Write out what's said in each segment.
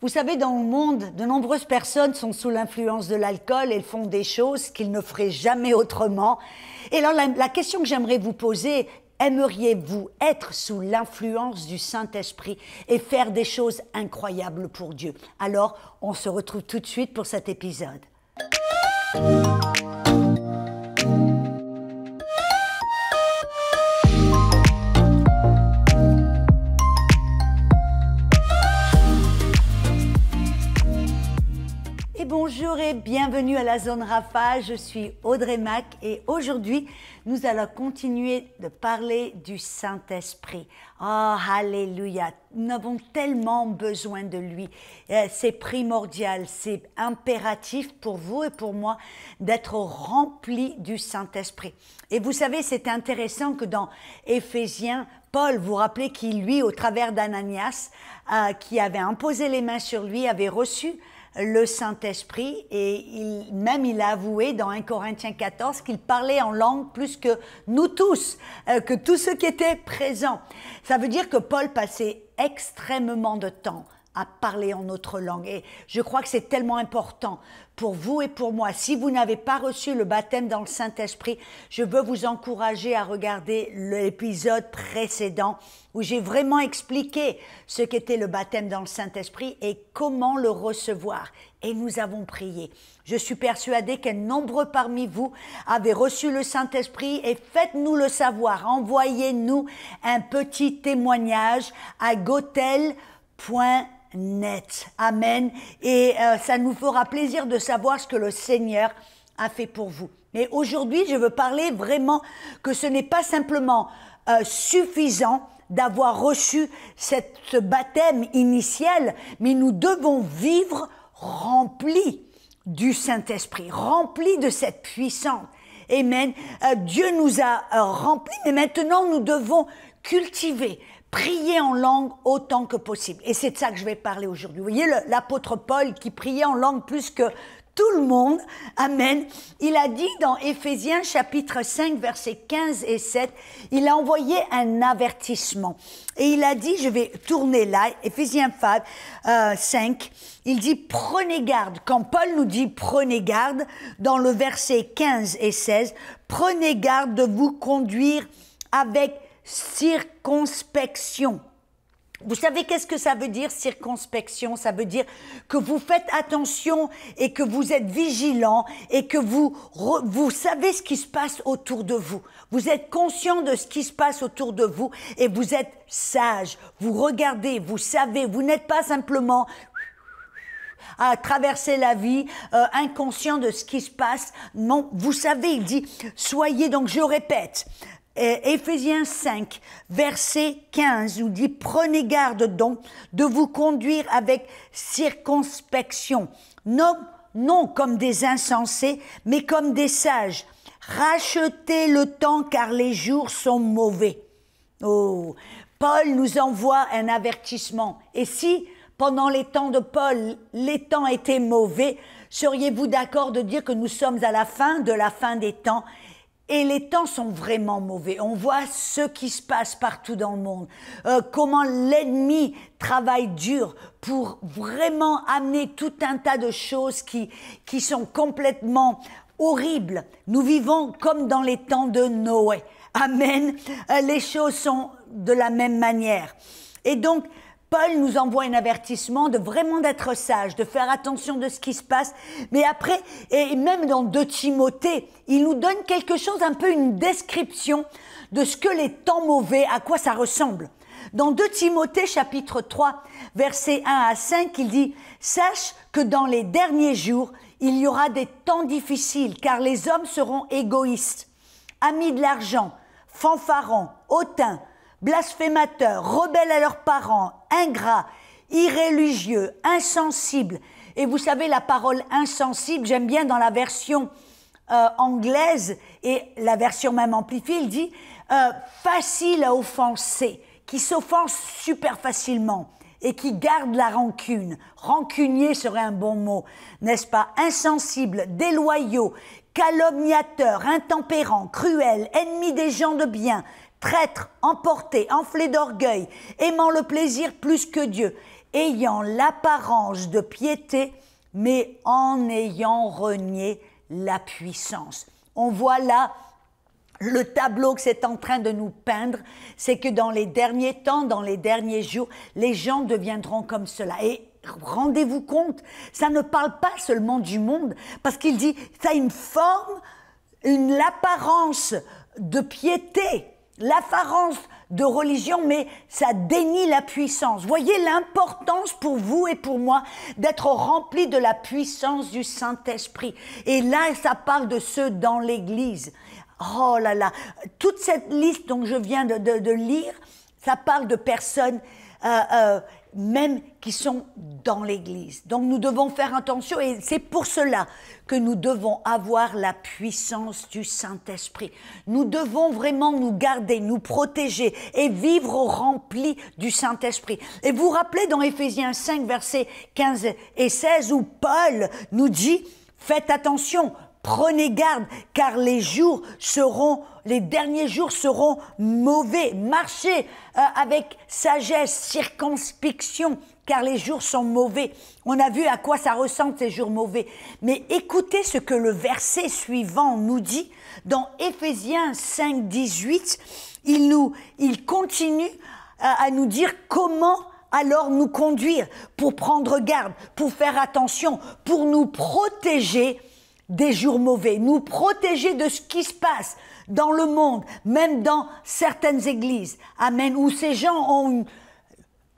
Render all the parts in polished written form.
Vous savez, dans le monde, de nombreuses personnes sont sous l'influence de l'alcool et font des choses qu'ils ne feraient jamais autrement. Et alors, la question que j'aimerais vous poser, aimeriez-vous être sous l'influence du Saint-Esprit et faire des choses incroyables pour Dieu? Alors, on se retrouve tout de suite pour cet épisode. Bonjour et bienvenue à la Zone Rafa, je suis Audrey Mac et aujourd'hui nous allons continuer de parler du Saint-Esprit. Oh, alléluia, nous avons tellement besoin de lui, c'est primordial, c'est impératif pour vous et pour moi d'être remplis du Saint-Esprit. Et vous savez, c'est intéressant que dans Éphésiens, Paul, vous rappelez qu'il lui, au travers d'Ananias, qui avait imposé les mains sur lui, avait reçu le Saint-Esprit et il a avoué dans 1 Corinthiens 14 qu'il parlait en langue plus que nous tous, que tous ceux qui étaient présents. Ça veut dire que Paul passait extrêmement de temps à parler en notre langue et je crois que c'est tellement important pour vous et pour moi. Si vous n'avez pas reçu le baptême dans le Saint-Esprit, je veux vous encourager à regarder l'épisode précédent où j'ai vraiment expliqué ce qu'était le baptême dans le Saint-Esprit et comment le recevoir. Et nous avons prié. Je suis persuadée que nombreux parmi vous avaient reçu le Saint-Esprit et faites-nous le savoir. Envoyez-nous un petit témoignage à gotel.net. Amen. Et ça nous fera plaisir de savoir ce que le Seigneur a fait pour vous. Mais aujourd'hui, je veux parler vraiment que ce n'est pas simplement suffisant d'avoir reçu ce baptême initial, mais nous devons vivre remplis du Saint-Esprit, remplis de cette puissance. Amen. Dieu nous a remplis, mais maintenant nous devons cultiver, prier en langue autant que possible. Et c'est de ça que je vais parler aujourd'hui. Vous voyez l'apôtre Paul qui priait en langue plus que tout le monde. Amen. Il a dit dans Éphésiens chapitre 5 versets 15 et 7, il a envoyé un avertissement. Et il a dit, je vais tourner là, Éphésiens 5, il dit prenez garde. Quand Paul nous dit prenez garde, dans le verset 15 et 16, prenez garde de vous conduire avec circonspection. Vous savez qu'est-ce que ça veut dire, circonspection? Ça veut dire que vous faites attention et que vous êtes vigilant et que vous savez ce qui se passe autour de vous. Vous êtes conscient de ce qui se passe autour de vous et vous êtes sage. Vous regardez, vous savez, vous n'êtes pas simplement à traverser la vie, inconscient de ce qui se passe. Non, vous savez, il dit, soyez, donc je répète, Éphésiens 5, verset 15, nous dit « Prenez garde donc de vous conduire avec circonspection, non comme des insensés, mais comme des sages. Rachetez le temps car les jours sont mauvais. » Oh, Paul nous envoie un avertissement. Et si, pendant les temps de Paul, les temps étaient mauvais, seriez-vous d'accord de dire que nous sommes à la fin de la fin des temps? Et les temps sont vraiment mauvais. On voit ce qui se passe partout dans le monde. Comment l'ennemi travaille dur pour vraiment amener tout un tas de choses qui sont complètement horribles. Nous vivons comme dans les temps de Noé. Amen. Les choses sont de la même manière. Et donc, Paul nous envoie un avertissement de vraiment d'être sage, de faire attention de ce qui se passe. Mais après, et même dans 2 Timothée, il nous donne quelque chose, un peu une description de ce que les temps mauvais, à quoi ça ressemble. Dans 2 Timothée chapitre 3, versets 1 à 5, il dit « Sache que dans les derniers jours, il y aura des temps difficiles, car les hommes seront égoïstes, amis de l'argent, fanfarons, hautains, blasphémateurs, rebelles à leurs parents, ingrats, irréligieux, insensibles. » Et vous savez, la parole insensible, j'aime bien dans la version anglaise et la version même amplifiée, il dit facile à offenser, qui s'offense super facilement et qui garde la rancune. Rancunier serait un bon mot, n'est-ce pas? Insensible, déloyaux, calomniateurs, intempérants, cruels, ennemis des gens de bien, traîtres, emportés, enflés d'orgueil, aimant le plaisir plus que Dieu, ayant l'apparence de piété, mais en ayant renié la puissance. On voit là le tableau que c'est en train de nous peindre, c'est que dans les derniers temps, dans les derniers jours, les gens deviendront comme cela. Et rendez-vous compte, ça ne parle pas seulement du monde, parce qu'il dit, ça a une forme, l'apparence de piété, l'apparence de religion, mais ça dénie la puissance. Voyez l'importance pour vous et pour moi d'être remplis de la puissance du Saint-Esprit. Et là, ça parle de ceux dans l'Église. Oh là là, toute cette liste dont je viens de lire, ça parle de personnes même qui sont dans l'Église. Donc nous devons faire attention et c'est pour cela que nous devons avoir la puissance du Saint-Esprit. Nous devons vraiment nous garder, nous protéger et vivre remplis du Saint-Esprit. Et vous vous rappelez dans Éphésiens 5, versets 15 et 16 où Paul nous dit « Faites attention ». Prenez garde, car les derniers jours seront mauvais. Marchez avec sagesse, circonspection, car les jours sont mauvais. On a vu à quoi ça ressemble ces jours mauvais. Mais écoutez ce que le verset suivant nous dit. Dans Éphésiens 5, 18, il continue à nous dire comment alors nous conduire pour prendre garde, pour faire attention, pour nous protéger des jours mauvais, nous protéger de ce qui se passe dans le monde, même dans certaines églises, amen, où ces gens ont une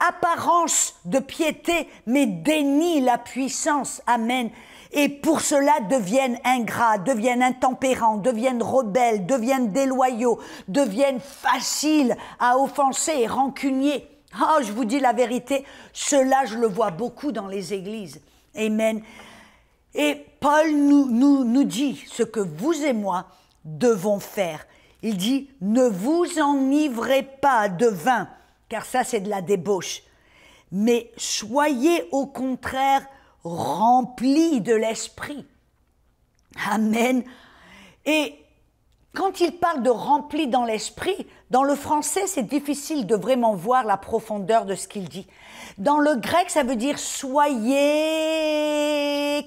apparence de piété, mais dénient la puissance, amen, et pour cela deviennent ingrats, deviennent intempérants, deviennent rebelles, deviennent déloyaux, deviennent faciles à offenser et rancuniers. Oh, je vous dis la vérité, cela je le vois beaucoup dans les églises, amen. Et Paul nous dit ce que vous et moi devons faire. Il dit, ne vous enivrez pas de vin, car ça c'est de la débauche, mais soyez au contraire remplis de l'esprit. Amen. Et quand il parle de remplis dans l'esprit, dans le français c'est difficile de vraiment voir la profondeur de ce qu'il dit. Dans le grec, ça veut dire « soyez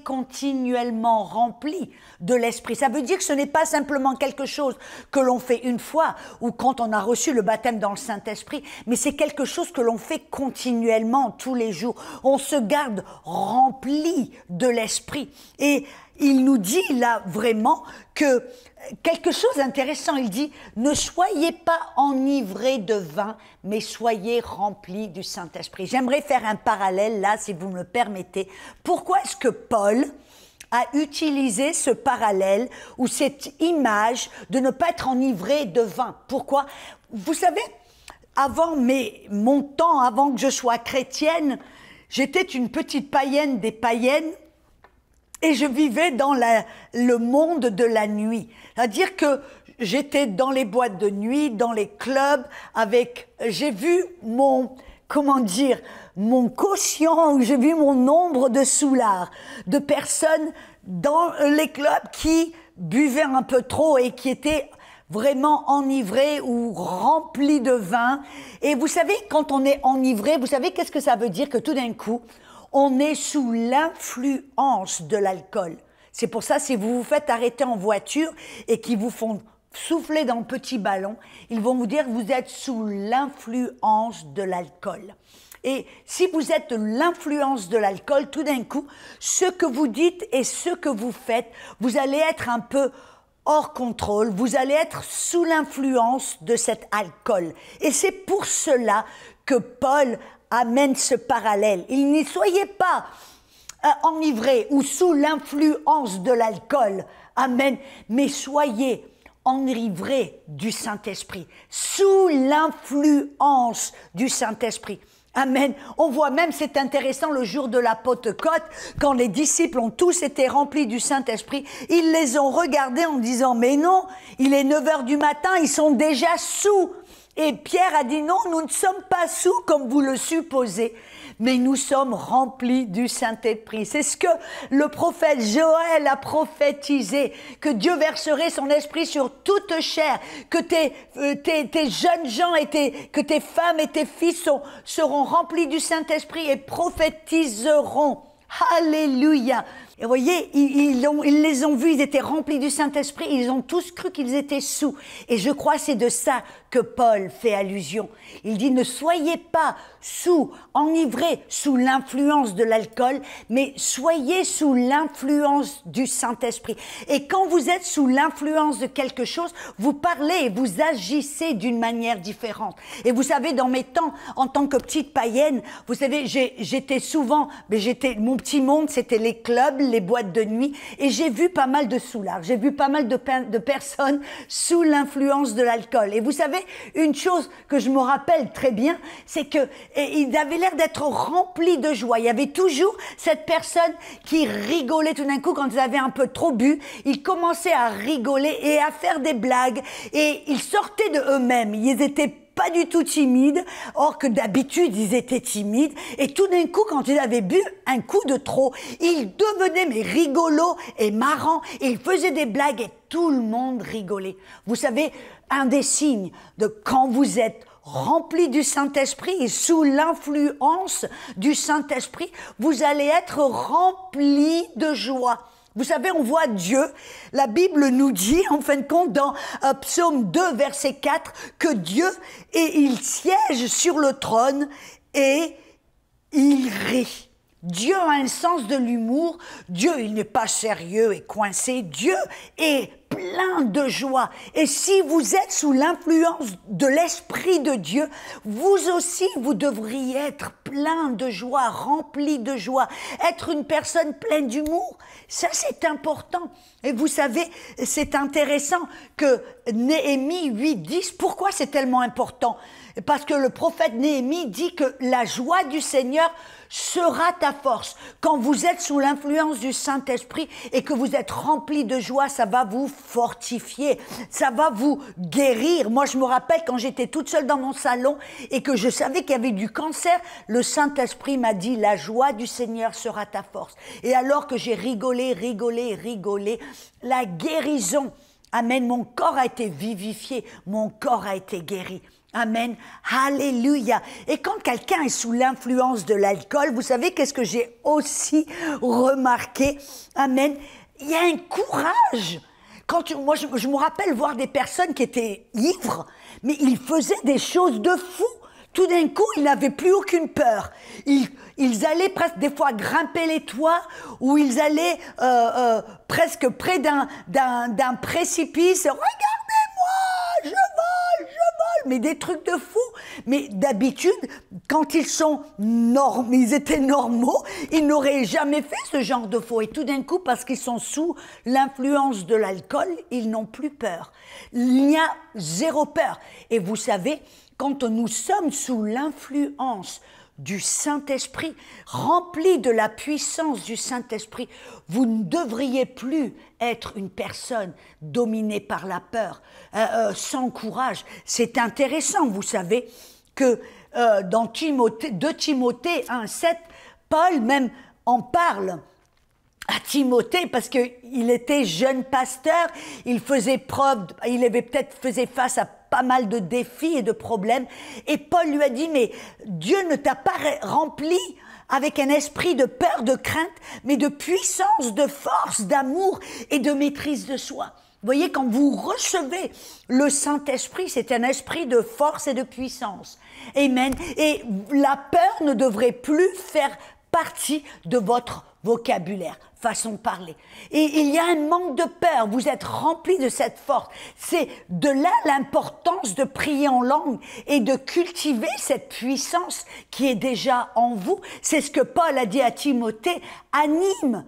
continuellement remplis de l'Esprit ». Ça veut dire que ce n'est pas simplement quelque chose que l'on fait une fois ou quand on a reçu le baptême dans le Saint-Esprit, mais c'est quelque chose que l'on fait continuellement, tous les jours. On se garde rempli de l'Esprit. Et il nous dit là vraiment que quelque chose d'intéressant, il dit « Ne soyez pas enivrés de vin, mais soyez remplis du Saint-Esprit ». J'aimerais faire un parallèle là, si vous me le permettez. Pourquoi est-ce que Paul a utilisé ce parallèle ou cette image de ne pas être enivré de vin? Pourquoi? Vous savez, avant mon temps, avant que je sois chrétienne, j'étais une petite païenne des païennes. Et je vivais dans le monde de la nuit. C'est-à-dire que j'étais dans les boîtes de nuit, dans les clubs, j'ai vu mon quotient, j'ai vu mon nombre de soulards, de personnes dans les clubs qui buvaient un peu trop et qui étaient vraiment enivrés ou remplis de vin. Et vous savez, quand on est enivré, vous savez qu'est-ce que ça veut dire? Que tout d'un coup, on est sous l'influence de l'alcool. C'est pour ça, si vous vous faites arrêter en voiture et qu'ils vous font souffler dans le petit ballon, ils vont vous dire que vous êtes sous l'influence de l'alcool. Et si vous êtes l'influence de l'alcool, tout d'un coup, ce que vous dites et ce que vous faites, vous allez être un peu hors contrôle, vous allez être sous l'influence de cet alcool. Et c'est pour cela que Paul amène ce parallèle. Il n'y soyez pas enivrés ou sous l'influence de l'alcool, amen, mais soyez enivrés du Saint-Esprit, sous l'influence du Saint-Esprit. Amen. On voit même, c'est intéressant, le jour de la Pentecôte, quand les disciples ont tous été remplis du Saint-Esprit, ils les ont regardés en disant, mais non, il est 9h du matin, ils sont déjà sous. Et Pierre a dit non, nous ne sommes pas sous comme vous le supposez, mais nous sommes remplis du Saint-Esprit. C'est ce que le prophète Joël a prophétisé, que Dieu verserait son esprit sur toute chair, que tes jeunes gens que tes femmes et tes fils seront remplis du Saint-Esprit et prophétiseront. Alléluia. Et vous voyez, ils les ont vus, ils étaient remplis du Saint-Esprit, ils ont tous cru qu'ils étaient sous. Et je crois que c'est de ça que Paul fait allusion. Il dit, ne soyez pas enivrés sous l'influence de l'alcool, mais soyez sous l'influence du Saint-Esprit. Et quand vous êtes sous l'influence de quelque chose, vous parlez et vous agissez d'une manière différente. Et vous savez, dans mes temps, en tant que petite païenne, vous savez, j'étais souvent, mon petit monde, c'était les clubs, les boîtes de nuit, et j'ai vu pas mal de soulards, j'ai vu pas mal de personnes sous l'influence de l'alcool. Et vous savez, une chose que je me rappelle très bien, c'est que ils avaient l'air d'être remplis de joie. Il y avait toujours cette personne qui rigolait tout d'un coup quand ils avaient un peu trop bu. Ils commençaient à rigoler et à faire des blagues, et ils sortaient de eux-mêmes. Ils étaient pas du tout timides, or que d'habitude ils étaient timides, et tout d'un coup quand ils avaient bu un coup de trop, ils devenaient rigolos et marrants, et ils faisaient des blagues et tout le monde rigolait. Vous savez, un des signes de quand vous êtes rempli du Saint-Esprit et sous l'influence du Saint-Esprit, vous allez être rempli de joie. Vous savez, on voit Dieu, la Bible nous dit, en fin de compte, dans Psaume 2, verset 4, que Dieu, et il siège sur le trône et il rit. Dieu a un sens de l'humour. Dieu, il n'est pas sérieux et coincé. Dieu est plein de joie. Et si vous êtes sous l'influence de l'Esprit de Dieu, vous aussi, vous devriez être plein de joie, rempli de joie, être une personne pleine d'humour. Ça, c'est important. Et vous savez, c'est intéressant que Néhémie 8:10, pourquoi c'est tellement important? Parce que le prophète Néhémie dit que la joie du Seigneur sera ta force. Quand vous êtes sous l'influence du Saint-Esprit et que vous êtes rempli de joie, ça va vous fortifier, ça va vous guérir. Moi, je me rappelle quand j'étais toute seule dans mon salon et que je savais qu'il y avait du cancer, le Saint-Esprit m'a dit, la joie du Seigneur sera ta force. Et alors que j'ai rigolé, la guérison, amen, mon corps a été vivifié, mon corps a été guéri. Amen. Alléluia. Et quand quelqu'un est sous l'influence de l'alcool, vous savez qu'est-ce que j'ai aussi remarqué? Amen. Il y a un courage. Moi, je me rappelle voir des personnes qui étaient ivres, mais ils faisaient des choses de fou. Tout d'un coup, ils n'avaient plus aucune peur. Ils allaient presque des fois grimper les toits, ou ils allaient presque près d'un précipice. Regardez-moi, je vole, mais des trucs de fou. Mais d'habitude, quand ils étaient normaux, ils n'auraient jamais fait ce genre de faux. Et tout d'un coup, parce qu'ils sont sous l'influence de l'alcool, ils n'ont plus peur. Il y a zéro peur. Et vous savez, quand nous sommes sous l'influence du Saint-Esprit, rempli de la puissance du Saint-Esprit, vous ne devriez plus être une personne dominée par la peur, sans courage. C'est intéressant, vous savez, que dans 2 Timothée 1,7, Paul même en parle à Timothée, parce qu'il était jeune pasteur, il faisait face à pas mal de défis et de problèmes, et Paul lui a dit, mais Dieu ne t'a pas rempli avec un esprit de peur, de crainte, mais de puissance, de force, d'amour et de maîtrise de soi. Vous voyez, quand vous recevez le Saint-Esprit, c'est un esprit de force et de puissance. Amen. Et la peur ne devrait plus faire partie de votre vocabulaire, façon de parler. Et il y a un manque de peur, vous êtes rempli de cette force. C'est de là l'importance de prier en langue et de cultiver cette puissance qui est déjà en vous. C'est ce que Paul a dit à Timothée, anime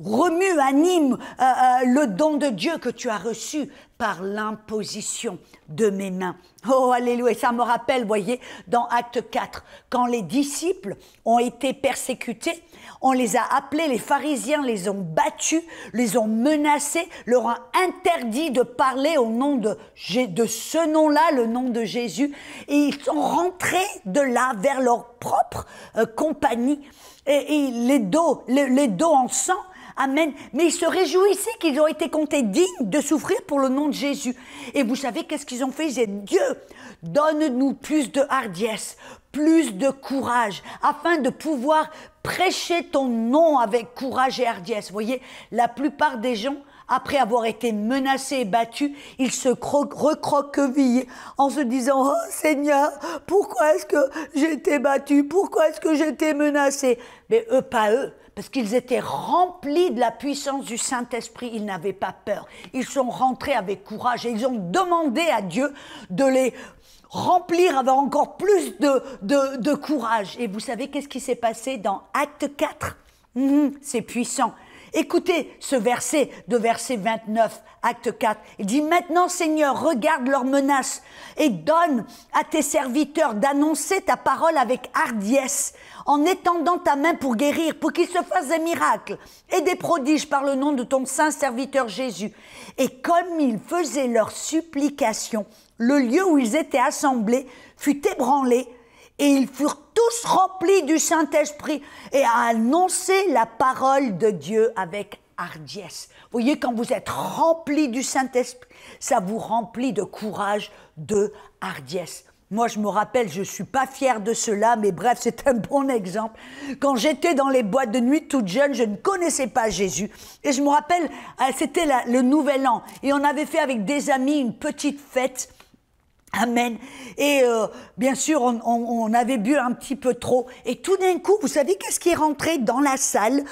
remue, anime le don de Dieu que tu as reçu par l'imposition de mes mains. Oh, alléluia, ça me rappelle, voyez, dans Acte 4, quand les disciples ont été persécutés, on les a appelés, les pharisiens les ont battus, les ont menacés, leur ont interdit de parler au nom de ce nom-là, le nom de Jésus, et ils sont rentrés de là vers leur propre compagnie, et les dos en sang. Amen. Mais ils se réjouissaient qu'ils ont été comptés dignes de souffrir pour le nom de Jésus. Et vous savez qu'est-ce qu'ils ont fait? Ils disaient, Dieu, donne-nous plus de hardiesse, plus de courage, afin de pouvoir prêcher ton nom avec courage et hardiesse. Vous voyez, la plupart des gens, après avoir été menacés et battus, ils se recroquevillent en se disant « Oh Seigneur, pourquoi est-ce que j'ai été battu? Pourquoi est-ce que j'ai été menacé ?» Mais eux, pas eux. Parce qu'ils étaient remplis de la puissance du Saint-Esprit, ils n'avaient pas peur. Ils sont rentrés avec courage et ils ont demandé à Dieu de les remplir avec encore plus de courage. Et vous savez qu'est-ce qui s'est passé dans Acte 4 ? C'est puissant. Écoutez ce verset de verset 29, acte 4. Il dit, maintenant Seigneur, regarde leurs menaces et donne à tes serviteurs d'annoncer ta parole avec hardiesse, en étendant ta main pour guérir, pour qu'ils se fassent des miracles et des prodiges par le nom de ton saint serviteur Jésus. Et comme ils faisaient leurs supplications, le lieu où ils étaient assemblés fut ébranlé, et ils furent tous remplis du Saint-Esprit et à annoncer la parole de Dieu avec hardiesse. Vous voyez, quand vous êtes remplis du Saint-Esprit, ça vous remplit de courage, de hardiesse. Moi, je me rappelle, je ne suis pas fière de cela, mais bref, c'est un bon exemple. Quand j'étais dans les boîtes de nuit toute jeune, je ne connaissais pas Jésus. Et je me rappelle, c'était le Nouvel An. Et on avait fait avec des amis une petite fête. Amen. Et bien sûr, on avait bu un petit peu trop. Et tout d'un coup, vous savez qu'est-ce qui est rentré dans la salle?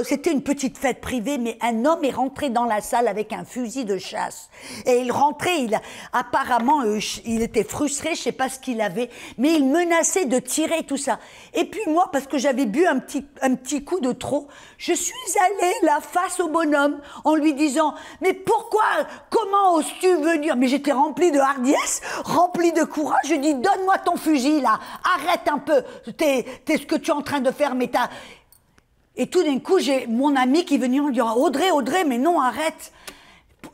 C'était une petite fête privée, mais un homme est rentré dans la salle avec un fusil de chasse. Et il rentrait, apparemment, il était frustré, je sais pas ce qu'il avait, mais il menaçait de tirer tout ça. Et puis moi, parce que j'avais bu un petit coup de trop, je suis allée là face au bonhomme en lui disant, mais pourquoi, comment oses-tu venir? Mais j'étais remplie de hardiesse, rempli de courage, je dis, donne-moi ton fusil là, arrête un peu, t'es ce que tu es en train de faire, mais t'as... Et tout d'un coup, j'ai mon ami qui est venu en disant, Audrey, mais non, arrête.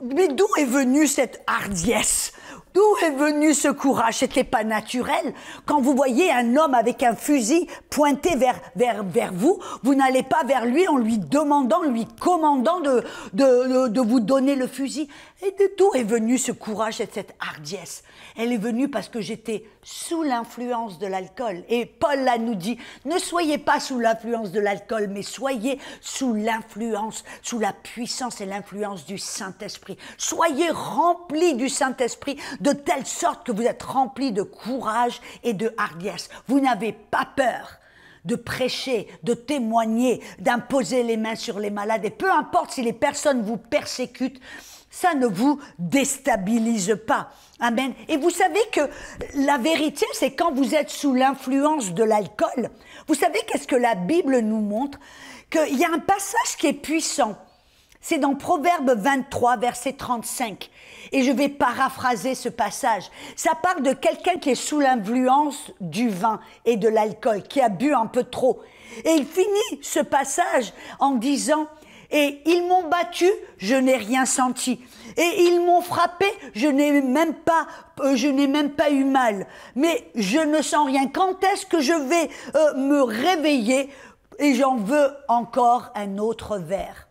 Mais d'où est venue cette hardiesse? D'où est venu ce courage? C'était pas naturel. Quand vous voyez un homme avec un fusil pointé vers vous, vous n'allez pas vers lui en lui demandant, lui commandant de vous donner le fusil. Et d'où est venu ce courage et cette hardiesse? Elle est venue parce que j'étais sous l'influence de l'alcool. Et Paul là nous dit, ne soyez pas sous l'influence de l'alcool, mais soyez sous l'influence, sous la puissance et l'influence du Saint-Esprit. Soyez remplis du Saint-Esprit de telle sorte que vous êtes remplis de courage et de hardiesse. Vous n'avez pas peur de prêcher, de témoigner, d'imposer les mains sur les malades. Et peu importe si les personnes vous persécutent, ça ne vous déstabilise pas. Amen. Et vous savez que la vérité, c'est quand vous êtes sous l'influence de l'alcool, vous savez qu'est-ce que la Bible nous montre? Qu'il y a un passage qui est puissant. C'est dans Proverbe 23, verset 35. Et je vais paraphraser ce passage. Ça parle de quelqu'un qui est sous l'influence du vin et de l'alcool, qui a bu un peu trop. Et il finit ce passage en disant... Et ils m'ont battu, je n'ai rien senti. Et ils m'ont frappé, je n'ai même pas eu mal. Mais je ne sens rien. Quand est-ce que je vais me réveiller? Et j'en veux encore un autre verre.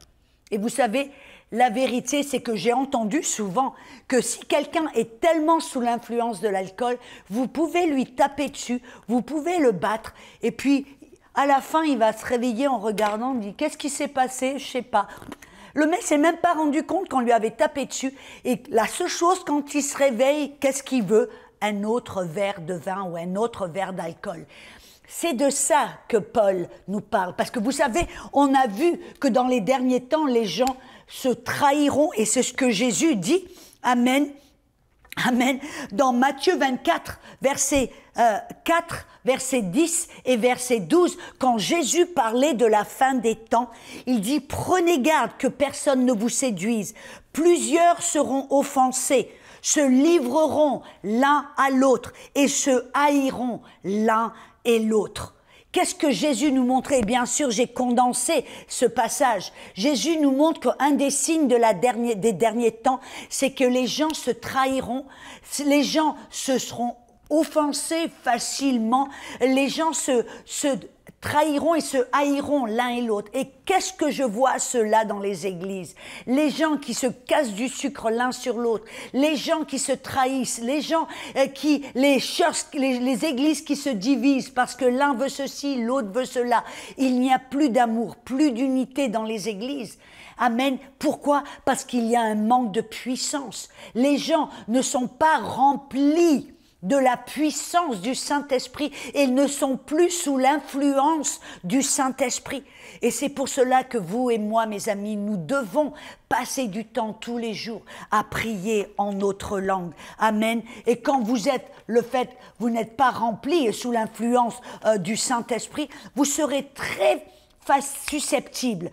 Et vous savez, la vérité, c'est que j'ai entendu souvent que si quelqu'un est tellement sous l'influence de l'alcool, vous pouvez lui taper dessus, vous pouvez le battre, et puis... à la fin, il va se réveiller en regardant, il dit, qu'est-ce qui s'est passé? Je sais pas. Le mec s'est même pas rendu compte qu'on lui avait tapé dessus. Et la seule chose, quand il se réveille, qu'est-ce qu'il veut? Un autre verre de vin ou un autre verre d'alcool. C'est de ça que Paul nous parle. Parce que vous savez, on a vu que dans les derniers temps, les gens se trahiront. Et c'est ce que Jésus dit. Amen. Amen. Dans Matthieu 24, verset 4, verset 10 et verset 12, quand Jésus parlait de la fin des temps, il dit « Prenez garde que personne ne vous séduise. Plusieurs seront offensés, se livreront l'un à l'autre et se haïront l'un et l'autre. » Qu'est-ce que Jésus nous montrait? Bien sûr, j'ai condensé ce passage. Jésus nous montre qu'un des signes des derniers temps, c'est que les gens se trahiront, les gens se seront offensés facilement, les gens se trahiront et se haïront l'un et l'autre. Et qu'est-ce que je vois cela dans les églises? Les gens qui se cassent du sucre l'un sur l'autre, les gens qui se trahissent, les gens les églises qui se divisent parce que l'un veut ceci, l'autre veut cela. Il n'y a plus d'amour, plus d'unité dans les églises. Amen. Pourquoi? Parce qu'il y a un manque de puissance. Les gens ne sont pas remplis de la puissance du Saint-Esprit. Ils ne sont plus sous l'influence du Saint-Esprit. Et c'est pour cela que vous et moi, mes amis, nous devons passer du temps tous les jours à prier en notre langue. Amen. Et quand vous n'êtes pas rempli et sous l'influence du Saint-Esprit, vous serez très susceptible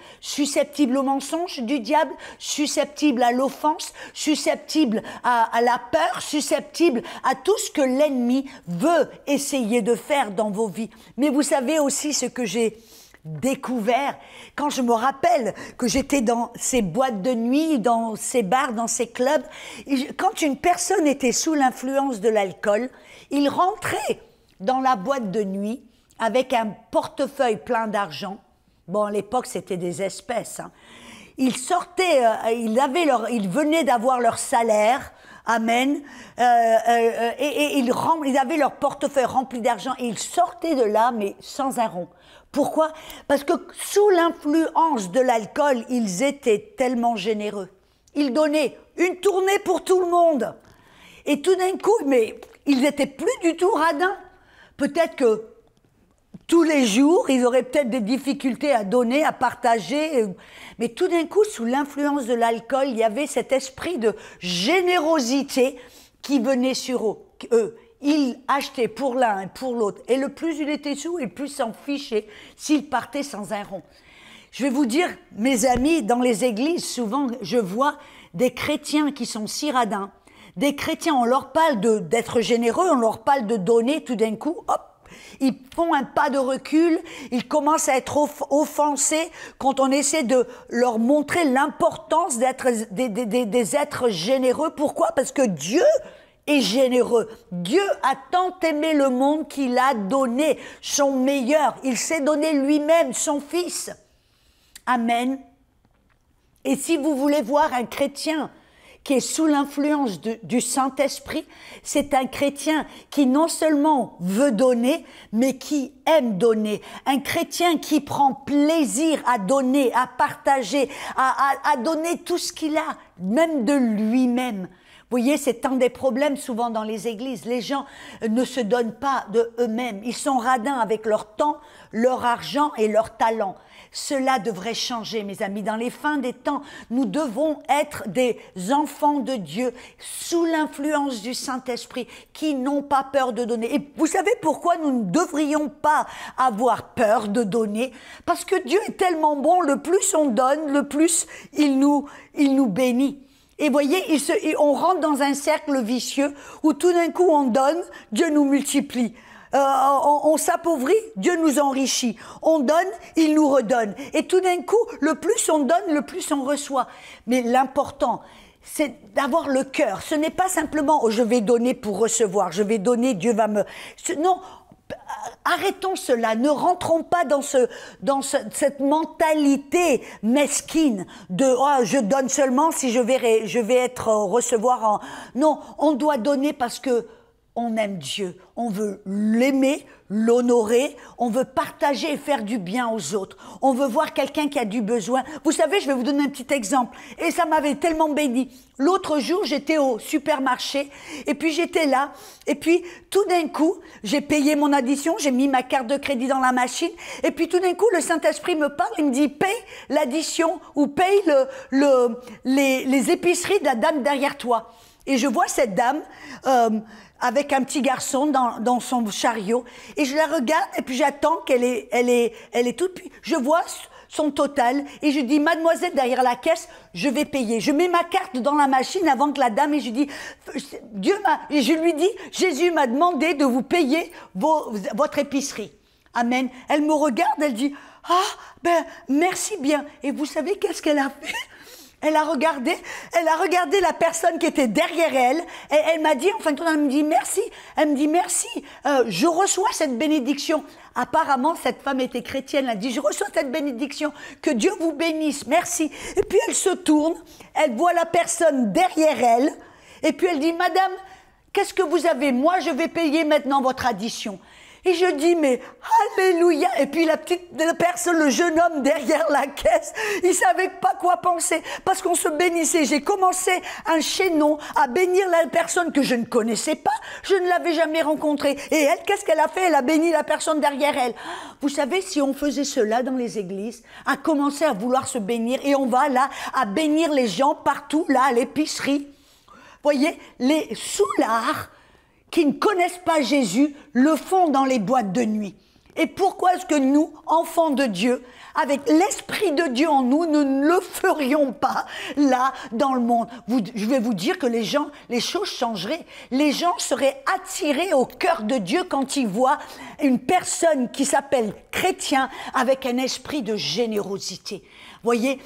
au mensonge du diable, susceptible à l'offense, susceptible à la peur, susceptible à tout ce que l'ennemi veut essayer de faire dans vos vies. Mais vous savez aussi ce que j'ai découvert quand je me rappelle que j'étais dans ces boîtes de nuit, dans ces bars, dans ces clubs. Quand une personne était sous l'influence de l'alcool, il rentrait dans la boîte de nuit avec un portefeuille plein d'argent. Bon, à l'époque, c'était des espèces. Hein. Ils sortaient, ils venaient d'avoir leur salaire, amen, et ils avaient leur portefeuille rempli d'argent et ils sortaient de là, mais sans un rond. Pourquoi? Parce que sous l'influence de l'alcool, ils étaient tellement généreux. Ils donnaient une tournée pour tout le monde. Et tout d'un coup, mais ils n'étaient plus du tout radins. Peut-être que tous les jours, ils auraient peut-être des difficultés à donner, à partager. Mais tout d'un coup, sous l'influence de l'alcool, il y avait cet esprit de générosité qui venait sur eux. Ils achetaient pour l'un et pour l'autre. Et le plus il était sous, et le plus s'en fichait s'ils partaient sans un rond. Je vais vous dire, mes amis, dans les églises, souvent, je vois des chrétiens qui sont si radins. Des chrétiens, on leur parle d'être généreux, on leur parle de donner, tout d'un coup, hop, ils font un pas de recul, ils commencent à être offensés quand on essaie de leur montrer l'importance d'être des êtres généreux. Pourquoi? Parce que Dieu est généreux. Dieu a tant aimé le monde qu'il a donné son meilleur. Il s'est donné lui-même, son Fils. Amen. Et si vous voulez voir un chrétien qui est sous l'influence du Saint-Esprit, c'est un chrétien qui non seulement veut donner, mais qui aime donner. Un chrétien qui prend plaisir à donner, à partager, à donner tout ce qu'il a, même de lui-même. Vous voyez, c'est un des problèmes souvent dans les églises. Les gens ne se donnent pas de eux-mêmes. Ils sont radins avec leur temps, leur argent et leur talent. Cela devrait changer, mes amis. Dans les fins des temps, nous devons être des enfants de Dieu sous l'influence du Saint-Esprit qui n'ont pas peur de donner. Et vous savez pourquoi nous ne devrions pas avoir peur de donner? Parce que Dieu est tellement bon, le plus on donne, le plus il nous bénit. Et voyez, on rentre dans un cercle vicieux où tout d'un coup on donne, Dieu nous multiplie. On s'appauvrit, Dieu nous enrichit. On donne, il nous redonne. Et tout d'un coup, le plus on donne, le plus on reçoit. Mais l'important, c'est d'avoir le cœur. Ce n'est pas simplement oh, je vais donner pour recevoir, je vais donner, Dieu va me... Non, arrêtons cela, ne rentrons pas dans cette mentalité mesquine de oh, je donne seulement si je vais recevoir en... Non, on doit donner parce que on aime Dieu, on veut l'aimer, l'honorer, on veut partager et faire du bien aux autres. On veut voir quelqu'un qui a du besoin. Vous savez, je vais vous donner un petit exemple. Et ça m'avait tellement béni. L'autre jour, j'étais au supermarché et puis j'étais là. Et puis, tout d'un coup, j'ai payé mon addition, j'ai mis ma carte de crédit dans la machine. Et puis, tout d'un coup, le Saint-Esprit me parle, il me dit, paye l'addition ou paye les épiceries de la dame derrière toi. Et je vois cette dame avec un petit garçon dans son chariot. Et je la regarde et puis j'attends qu'elle est toute... Je vois son total et je dis, mademoiselle, derrière la caisse, je vais payer. Je mets ma carte dans la machine avant que la dame, et je dis, et je lui dis, Jésus m'a demandé de vous payer votre épicerie. Amen. Elle me regarde, elle dit, ah, ben, merci bien. Et vous savez qu'est-ce qu'elle a fait? Elle a regardé la personne qui était derrière elle, et elle m'a dit, en fin de compte, elle me dit merci, je reçois cette bénédiction. Apparemment, cette femme était chrétienne, elle a dit, je reçois cette bénédiction, que Dieu vous bénisse, merci. Et puis elle se tourne, elle voit la personne derrière elle, et puis elle dit, madame, qu'est-ce que vous avez? Moi, je vais payer maintenant votre addition. Et je dis, mais alléluia. Et puis la personne, le jeune homme derrière la caisse, il savait pas quoi penser parce qu'on se bénissait. J'ai commencé un chaînon à bénir la personne que je ne connaissais pas. Je ne l'avais jamais rencontrée. Et elle, qu'est-ce qu'elle a fait? Elle a béni la personne derrière elle. Vous savez, si on faisait cela dans les églises, à commencer à vouloir se bénir, et on va là à bénir les gens partout, là, à l'épicerie. Voyez, les soulards qui ne connaissent pas Jésus le font dans les boîtes de nuit. Et pourquoi est-ce que nous, enfants de Dieu, avec l'Esprit de Dieu en nous, nous ne le ferions pas là dans le monde? Je vais vous dire que les choses changeraient. Les gens seraient attirés au cœur de Dieu quand ils voient une personne qui s'appelle chrétien avec un esprit de générosité. Voyez,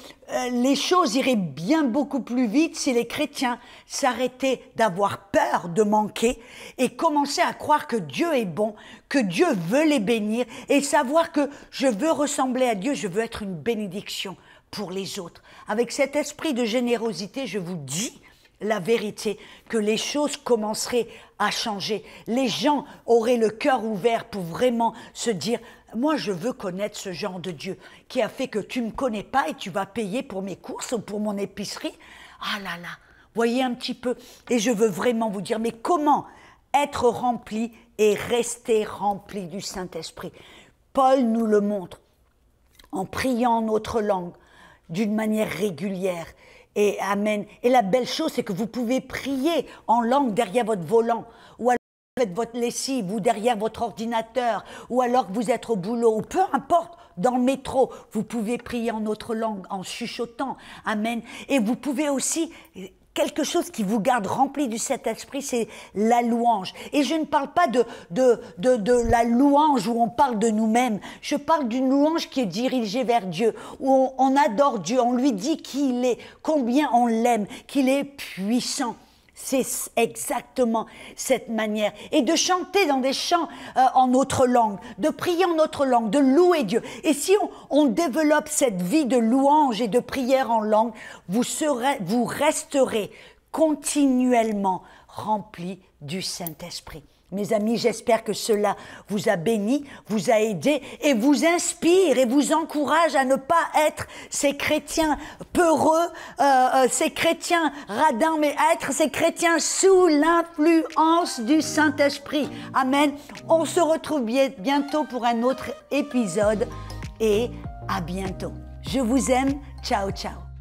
les choses iraient bien beaucoup plus vite si les chrétiens s'arrêtaient d'avoir peur de manquer et commençaient à croire que Dieu est bon, que Dieu veut les bénir et savoir que je veux ressembler à Dieu, je veux être une bénédiction pour les autres. Avec cet esprit de générosité, je vous dis la vérité, que les choses commenceraient à changer. Les gens auraient le cœur ouvert pour vraiment se dire, moi je veux connaître ce genre de Dieu qui a fait que tu ne me connais pas et tu vas payer pour mes courses ou pour mon épicerie. Ah là là, voyez un petit peu. Et je veux vraiment vous dire, mais comment être rempli et rester rempli du Saint-Esprit? Paul nous le montre en priant en notre langue d'une manière régulière. Et amen. Et la belle chose, c'est que vous pouvez prier en langue derrière votre volant, ou alors faites votre lessive, ou derrière votre ordinateur, ou alors que vous êtes au boulot, ou peu importe, dans le métro, vous pouvez prier en autre langue, en chuchotant. Amen. Et vous pouvez aussi... Quelque chose qui vous garde rempli du Saint-Esprit, c'est la louange. Et je ne parle pas de la louange où on parle de nous-mêmes. Je parle d'une louange qui est dirigée vers Dieu, où on adore Dieu, on lui dit qui il est, combien on l'aime, qu'il est puissant. C'est exactement cette manière. Et de chanter dans des chants en notre langue, de prier en notre langue, de louer Dieu. Et si on développe cette vie de louange et de prière en langue, vous resterez continuellement remplis du Saint-Esprit. Mes amis, j'espère que cela vous a béni, vous a aidé et vous inspire et vous encourage à ne pas être ces chrétiens peureux, ces chrétiens radins, mais à être ces chrétiens sous l'influence du Saint-Esprit. Amen. On se retrouve bientôt pour un autre épisode et à bientôt. Je vous aime. Ciao, ciao.